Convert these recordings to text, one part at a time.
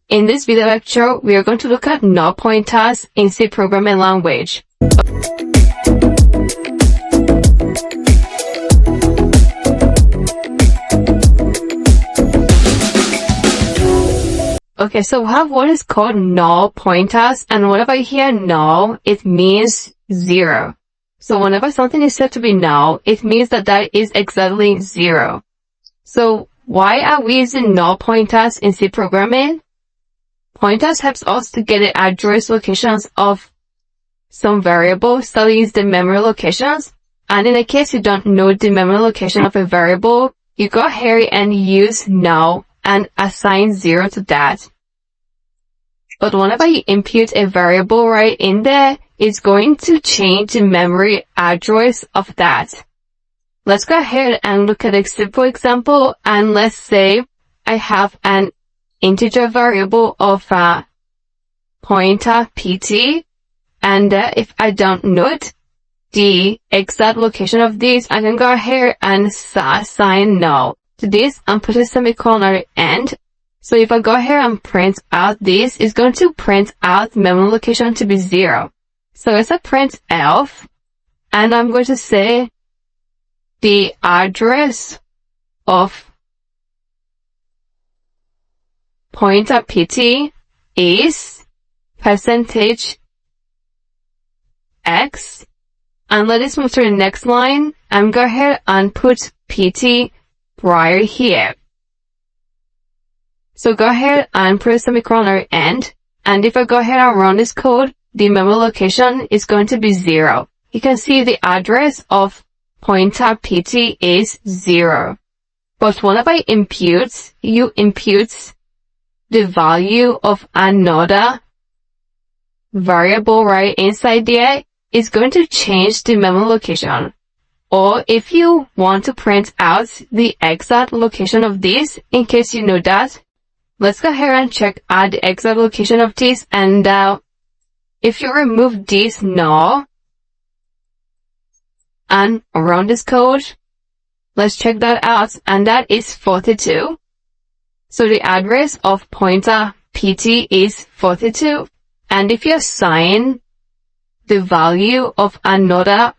In this video lecture, we are going to look at null pointers in C programming language. Okay, so we have what is called null pointers, and whenever you hear null, it means 0. So whenever something is said to be null, it means that that is exactly 0. So why are we using null pointers in C programming? Pointers helps us to get the address locations of some variables, that is the memory locations. And in the case you don't know the memory location of a variable, you go ahead and use null and assign 0 to that. But whenever you input a variable right in there, it's going to change the memory address of that. Let's go ahead and look at a simple example, and let's say I have an integer variable of pointer pt, and if I don't know the exact location of this, I can go ahead and assign null to this and put a semicolon at the end. So if I go ahead and print out this, it's going to print out the memory location to be 0. So it's a printf, and I'm going to say the address of pointer pt is %x, and let us move to the next line and go ahead and put pt right here. So go ahead and put a semicolon at the end, and if I go ahead and run this code, the memory location is going to be 0. You can see the address of pointer pt is 0. But whenever you impute the value of another variable right inside there, it's going to change the memory location. Or if you want to print out the exact location of this, in case you know that, let's go ahead and check out the exact location of this, and if you remove this null and run this code, let's check that out, and that is 42. So the address of pointer pt is 42, and if you assign the value of another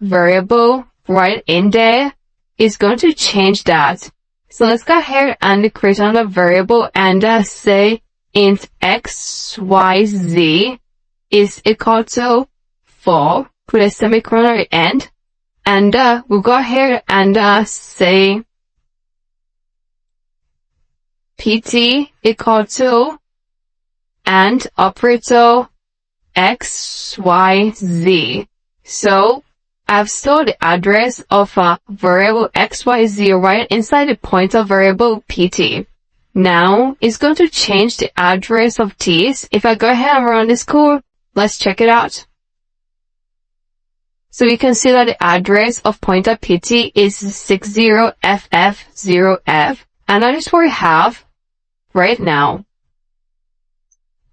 variable right in there, it's going to change that. So let's go ahead and create another variable and say int xyz is equal to 4, put a semicolon at the end, and we'll go ahead and say pt equal to and operator xyz. So I've stored the address of a variable xyz right inside the pointer variable pt. Now it's going to change the address of this. If I go ahead and run this code, let's check it out. So you can see that the address of pointer pt is 60ff0f, and that is what we have right now.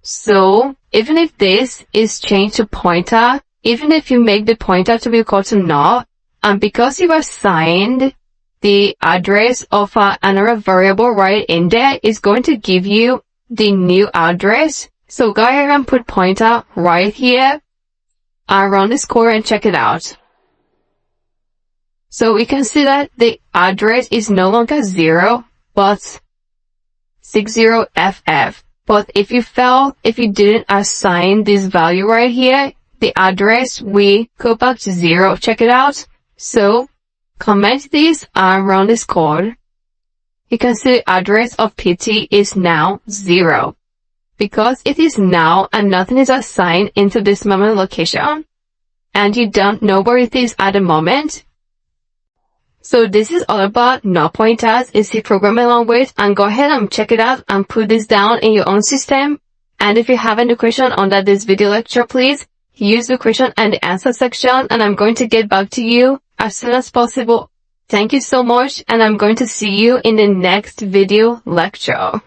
So even if this is changed to pointer, even if you make the pointer to be equal to null, and because you assigned the address of another variable right in there, is going to give you the new address. So go ahead and put pointer right here and run this code and check it out. So we can see that the address is no longer 0, but 60ff. But if you didn't assign this value right here, the address will go back to 0. Check it out. So comment this and run this code. You can see the address of pt is now 0. Because it is null and nothing is assigned into this memory location, and you don't know where it is at the moment. So this is all about null pointers in C programming language, and go ahead and check it out and put this down in your own system. And if you have any question under this video lecture, please use the question and the answer section, and I'm going to get back to you as soon as possible. Thank you so much, and I'm going to see you in the next video lecture.